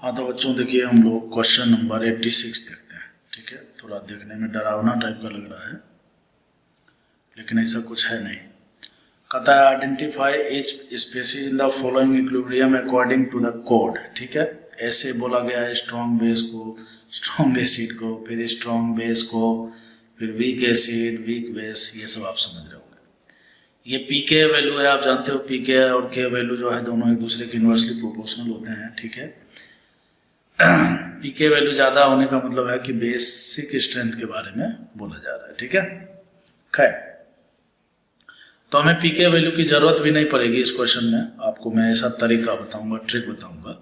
हाँ तो बच्चों देखिए हम लोग क्वेश्चन नंबर 86 देखते हैं। ठीक है, थोड़ा देखने में डरावना टाइप का लग रहा है लेकिन ऐसा कुछ है नहीं। कहता है identify each species in the following equilibrium according to the code. ठीक है, ऐसे बोला गया है स्ट्रॉन्ग बेस को, स्ट्रॉन्ग एसिड को, फिर स्ट्रॉन्ग बेस को, फिर वीक एसिड, वीक बेस, ये सब आप समझ रहे होंगे। ये पी के वैल्यू है, आप जानते हो पी के और के वैल्यू जो है दोनों एक दूसरे के इन्वर्सली प्रोपोर्शनल होते हैं। ठीक है, पी के वैल्यू ज़्यादा होने का मतलब है कि बेसिक स्ट्रेंथ के बारे में बोला जा रहा है। ठीक है, खैर तो हमें पी के वैल्यू की ज़रूरत भी नहीं पड़ेगी इस क्वेश्चन में। आपको मैं ऐसा तरीका बताऊंगा, ट्रिक बताऊंगा,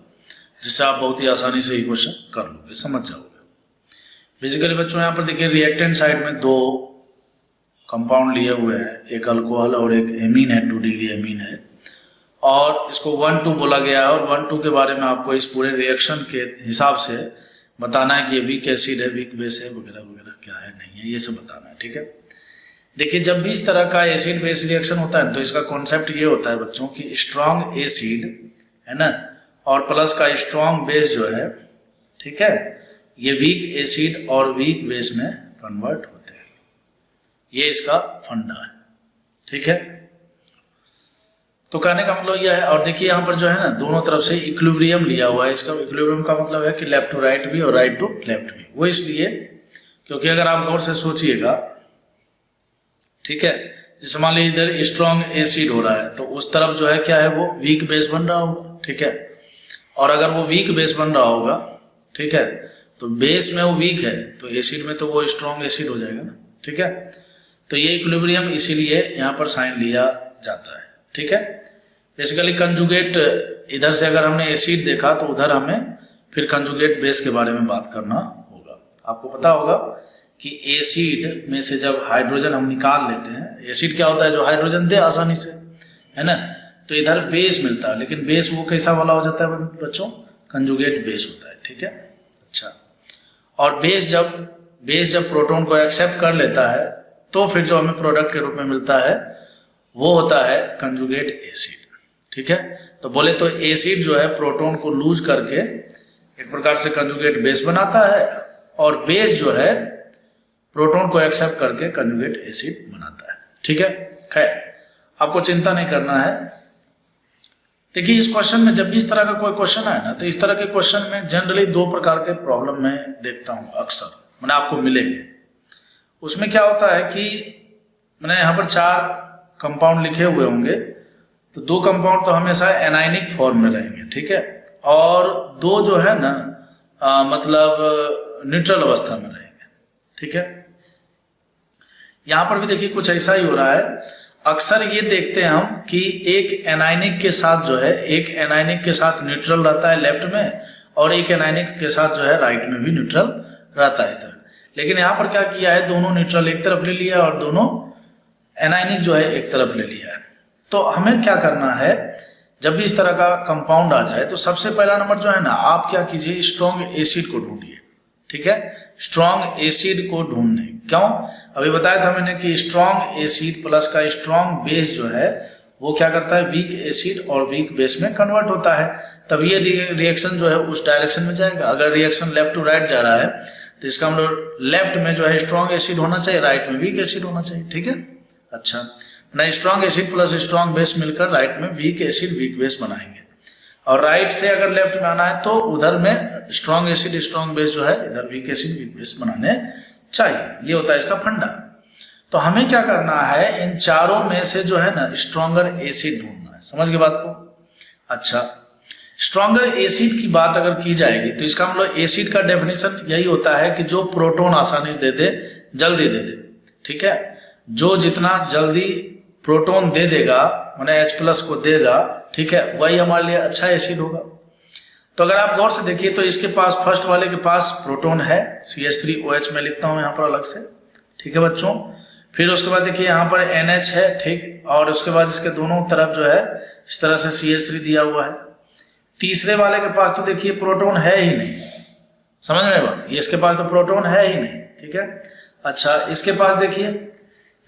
जिससे आप बहुत ही आसानी से ये क्वेश्चन कर लोगे, समझ जाओगे। बेसिकली बच्चों यहाँ पर देखिए रिएक्टेंट साइड में दो कंपाउंड लिए हुए हैं, एक अल्कोहल और एक एमीन है, 2 डिग्री एमीन है, और इसको 1,2 बोला गया है। और 1,2 के बारे में आपको इस पूरे रिएक्शन के हिसाब से बताना है कि ये वीक एसिड है, वीक बेस है, वगैरह वगैरह, क्या है नहीं है, ये सब बताना है। ठीक है, देखिए जब भी इस तरह का एसिड बेस रिएक्शन होता है तो इसका कॉन्सेप्ट ये होता है बच्चों कि स्ट्रॉन्ग एसिड है ना, और प्लस का स्ट्रॉन्ग बेस जो है, ठीक है, ये वीक एसिड और वीक बेस में कन्वर्ट होते हैं। ये इसका फंडा है। ठीक है, तो कहने का मतलब यह है। और देखिए यहाँ पर जो है ना दोनों तरफ से इक्विलिब्रियम लिया हुआ है। इसका इक्विलिब्रियम का मतलब है कि लेफ्ट टू राइट भी और राइट टू लेफ्ट भी। वो इसलिए क्योंकि अगर आप गौर से सोचिएगा, ठीक है, जैसे मान लीजिए इधर स्ट्रॉन्ग एसिड हो रहा है तो उस तरफ जो है क्या है, वो वीक बेस बन रहा होगा। ठीक है, और अगर वो वीक बेस बन रहा होगा, ठीक है, तो बेस में वो वीक है तो एसिड में तो वो स्ट्रॉन्ग एसिड हो जाएगा ना। ठीक है, तो ये इक्विलिब्रियम इसीलिए यहाँ पर साइन लिया जाता है। ठीक है, बेसिकली कंजुगेट इधर से अगर हमने एसिड देखा तो उधर हमें फिर कंजुगेट बेस के बारे में बात करना होगा। आपको पता होगा कि एसिड में से जब हाइड्रोजन हम निकाल लेते हैं, एसिड क्या होता है जो हाइड्रोजन दे आसानी से, है ना, तो इधर बेस मिलता है, लेकिन बेस वो कैसा वाला हो जाता है बच्चों, कंजुगेट बेस होता है। ठीक है, अच्छा, और बेस जब प्रोटॉन को एक्सेप्ट कर लेता है तो फिर जो हमें प्रोडक्ट के रूप में मिलता है वो होता है कंजुगेट एसिड। ठीक है, तो बोले तो एसिड जो है प्रोटॉन को लूज करके एक प्रकार से कंजुगेट बेस बनाता है, और बेस जो है प्रोटॉन को एक्सेप्ट करके कंजुगेट एसिड बनाता है। ठीक है, खैर आपको चिंता नहीं करना है। देखिए इस क्वेश्चन में जब भी इस तरह का कोई क्वेश्चन आए ना, तो इस तरह के क्वेश्चन में जनरली 2 प्रकार के प्रॉब्लम मैं देखता हूँ अक्सर, मैंने आपको मिलेंगे। उसमें क्या होता है कि मैंने यहाँ पर 4 कंपाउंड लिखे हुए होंगे, तो 2 कंपाउंड तो हमेशा एनायनिक फॉर्म में रहेंगे। ठीक है, और 2 जो है ना मतलब न्यूट्रल अवस्था में रहेंगे। ठीक है, यहाँ पर भी देखिए कुछ ऐसा ही हो रहा है। अक्सर ये देखते हैं हम कि एक एनायनिक के साथ जो है, एक एनायनिक के साथ न्यूट्रल रहता है लेफ्ट में, और एक एनायनिक के साथ जो है राइट में भी न्यूट्रल रहता है इस तरह। लेकिन यहाँ पर क्या किया है, दोनों न्यूट्रल एक तरफ ले लिया और दोनों एनायनिक जो है एक तरफ ले लिया है। तो हमें क्या करना है, जब भी इस तरह का कंपाउंड आ जाए तो सबसे पहला नंबर जो है ना, आप क्या कीजिए, स्ट्रॉन्ग एसिड को ढूंढिए। ठीक है, स्ट्रॉन्ग एसिड को ढूंढने, क्यों, अभी बताया था मैंने कि स्ट्रॉन्ग एसिड प्लस का स्ट्रॉन्ग बेस जो है वो क्या करता है, वीक एसिड और वीक बेस में कन्वर्ट होता है। तब ये रिएक्शन जो है उस डायरेक्शन में जाएगा। अगर रिएक्शन लेफ्ट टू राइट जा रहा है तो इसका मतलब लेफ्ट में जो है स्ट्रॉन्ग एसिड होना चाहिए, राइट में वीक एसिड होना चाहिए। ठीक है, अच्छा, ना strong acid plus strong base मिलकर राइट में वीक एसिड वीक बेस बनाएंगे, और राइट से अगर लेफ्ट में आना है तो उधर में स्ट्रॉन्ग एसिड स्ट्रॉन्ग बेस जो है इधर वीक एसिड वीक बेस बनाने चाहिए। ये होता है इसका फंडा। तो हमें क्या करना है, इन चारों में से जो है ना स्ट्रॉन्गर एसिड ढूंढना है। समझ गए बात को। अच्छा, स्ट्रॉन्गर एसिड की बात अगर की जाएगी तो इसका मतलब एसिड का डेफिनेशन यही होता है कि जो प्रोटॉन आसानी से दे दे, जल्दी दे दे। ठीक है, जो जितना जल्दी प्रोटॉन दे देगा, माने H+ को देगा, ठीक है, वही हमारे लिए अच्छा एसिड होगा। तो अगर आप गौर से देखिए तो इसके पास फर्स्ट वाले के पास प्रोटॉन है, CH3OH में लिखता हूं यहाँ पर अलग से। ठीक है बच्चों, फिर उसके बाद देखिए यहाँ पर NH है, ठीक, और उसके बाद इसके दोनों तरफ जो है इस तरह से CH3 दिया हुआ है। तीसरे वाले के पास तो देखिए प्रोटॉन है ही नहीं, समझ में बात, ये इसके पास तो प्रोटॉन है ही नहीं। ठीक है, अच्छा, इसके पास देखिए,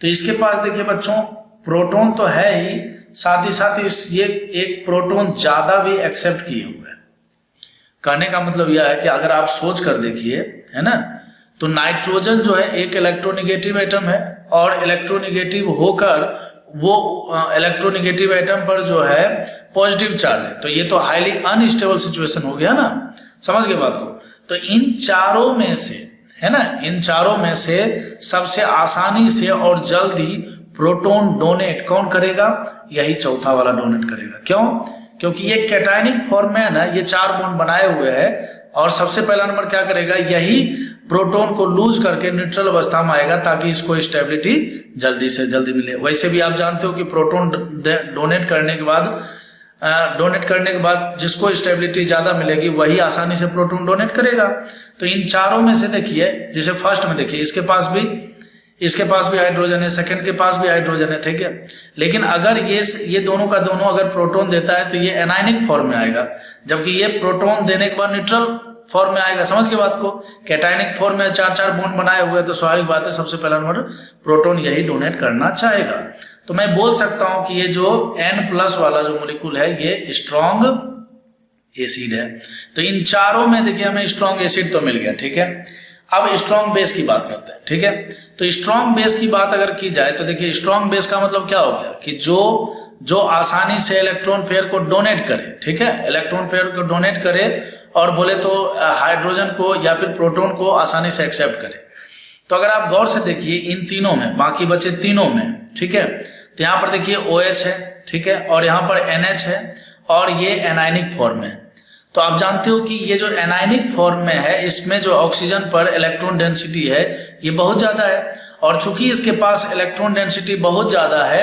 तो इसके पास देखिए बच्चों प्रोटॉन तो है ही, साथ ही साथ ये एक प्रोटॉन ज्यादा भी एक्सेप्ट किए हुए है। कहने का मतलब यह है कि अगर आप सोच कर देखिए, है ना, तो नाइट्रोजन जो है एक इलेक्ट्रोनिगेटिव एटम है और इलेक्ट्रोनिगेटिव होकर वो इलेक्ट्रोनिगेटिव एटम पर जो है पॉजिटिव चार्ज है, तो ये तो हाईली अनस्टेबल सिचुएशन हो गया ना, समझ गए बात को। तो इन चारों में से, है ना, इन चारों में से सबसे आसानी से और जल्दी प्रोटॉन डोनेट कौन करेगा? यही चौथा वाला डोनेट करेगा। क्यों? क्योंकि ये कैटायनिक फॉर्म में है ना, ये 4 बॉन्ड बनाए हुए हैं और सबसे पहला नंबर क्या करेगा? यही प्रोटॉन को लूज करके न्यूट्रल अवस्था में आएगा ताकि इसको स्टेबिलिटी जल्दी से जल्दी मिले। वैसे भी आप जानते हो कि प्रोटॉन डोनेट करने के बाद जिसको स्टेबिलिटी ज्यादा मिलेगी वही आसानी से प्रोटॉन डोनेट करेगा। तो इन चारों में से देखिए, जैसे फर्स्ट में देखिए इसके पास भी हाइड्रोजन है, सेकंड के पास भी हाइड्रोजन है, ठीक है। लेकिन अगर ये दोनों का दोनों अगर प्रोटॉन देता है तो ये एनायनिक फॉर्म में आएगा, जबकि ये प्रोटॉन देने के बाद न्यूट्रल फॉर्म में आएगा। समझ के बात को? कैटायनिक फॉर्म में 4 बॉन्ड बनाए हुए, तो स्वाभाविक बात है सबसे पहला नंबर प्रोटॉन यही डोनेट करना चाहेगा। तो मैं बोल सकता हूं कि ये जो N+ वाला जो मॉलिक्यूल है ये स्ट्रॉन्ग एसिड है। तो इन चारों में देखिए हमें स्ट्रॉन्ग एसिड तो मिल गया, ठीक है। अब स्ट्रॉन्ग बेस की बात करते हैं, ठीक है। तो स्ट्रॉन्ग बेस की बात अगर की जाए तो देखिए स्ट्रॉन्ग बेस का मतलब क्या हो गया कि जो आसानी से इलेक्ट्रॉन पेयर को डोनेट करे, ठीक है, इलेक्ट्रॉन पेयर को डोनेट करे और बोले तो हाइड्रोजन को या फिर प्रोटॉन को आसानी से एक्सेप्ट करे। तो अगर आप गौर से देखिए इन तीनों में, बाकी बचे तीनों में, ठीक है, तो यहाँ पर देखिए OH है, ठीक है, और यहाँ पर NH है और ये एनायनिक फॉर्म है। तो आप जानते हो कि ये जो एनायनिक फॉर्म में है इसमें जो ऑक्सीजन पर इलेक्ट्रॉन डेंसिटी है ये बहुत ज्यादा है, और चूंकि इसके पास इलेक्ट्रॉन डेंसिटी बहुत ज्यादा है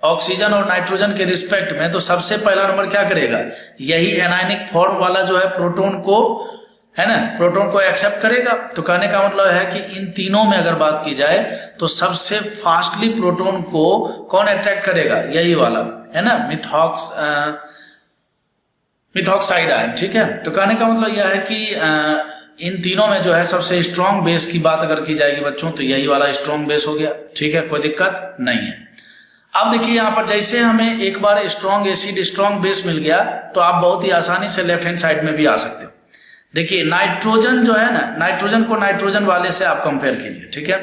ऑक्सीजन और नाइट्रोजन के रिस्पेक्ट में, तो सबसे पहला नंबर क्या करेगा? यही एनायनिक फॉर्म वाला जो है प्रोटॉन को, है ना, प्रोटॉन को एक्सेप्ट करेगा। तो कहने का मतलब है कि इन तीनों में अगर बात की जाए तो सबसे फास्टली प्रोटॉन को कौन अट्रैक्ट करेगा? यही वाला, है ना, मिथॉक्साइड आयन, ठीक है। तो कहने का मतलब यह है कि इन तीनों में जो है सबसे स्ट्रॉन्ग बेस की बात अगर की जाएगी बच्चों तो यही वाला स्ट्रॉन्ग बेस हो गया, ठीक है, कोई दिक्कत नहीं है। अब देखिए यहाँ पर जैसे हमें एक बार स्ट्रॉन्ग एसिड स्ट्रॉन्ग बेस मिल गया तो आप बहुत ही आसानी से लेफ्ट हैंड साइड में भी आ सकते हो। देखिए नाइट्रोजन जो है ना, नाइट्रोजन को नाइट्रोजन वाले से आप कंपेयर कीजिए, ठीक है।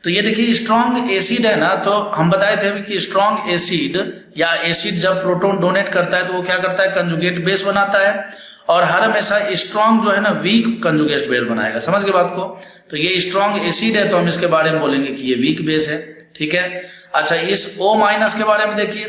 तो ये देखिए स्ट्रॉन्ग एसिड है ना, तो हम बताए थे कि स्ट्रॉन्ग एसिड या एसिड जब प्रोटॉन डोनेट करता है तो वो क्या करता है? कंजुगेट बेस बनाता है, और हर हमेशा स्ट्रॉन्ग जो है ना वीक कंजुगेट बेस बनाएगा। समझ गए बात को? तो ये स्ट्रॉन्ग एसिड है तो हम इसके बारे में बोलेंगे कि ये वीक बेस है, ठीक है। अच्छा, इस O- के बारे में देखिए,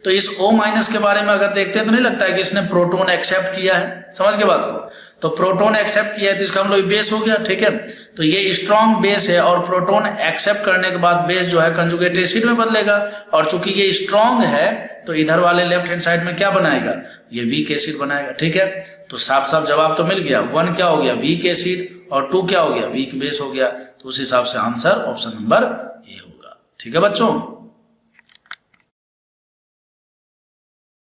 तो इस O- के बारे में अगर देखते हैं तो नहीं लगता है कि इसने प्रोटॉन एक्सेप्ट किया है। समझ गए बात को? तो प्रोटॉन एक्सेप्ट किया है तो इसका हम लोग बेस हो गया, ठीक है। तो ये स्ट्रॉन्ग बेस है और प्रोटॉन एक्सेप्ट करने के बाद बेस जो है कंजुगेट एसिड में बदलेगा, और चूंकि ये स्ट्रॉन्ग है तो इधर वाले लेफ्ट हैंड साइड में क्या बनाएगा? ये वीक एसिड बनाएगा, ठीक है। तो साफ साफ जवाब तो मिल गया, 1 क्या हो गया? वीक एसिड, और 2 क्या हो गया? वीक बेस हो गया। तो उस हिसाब से आंसर ऑप्शन नंबर ए होगा, ठीक है बच्चों।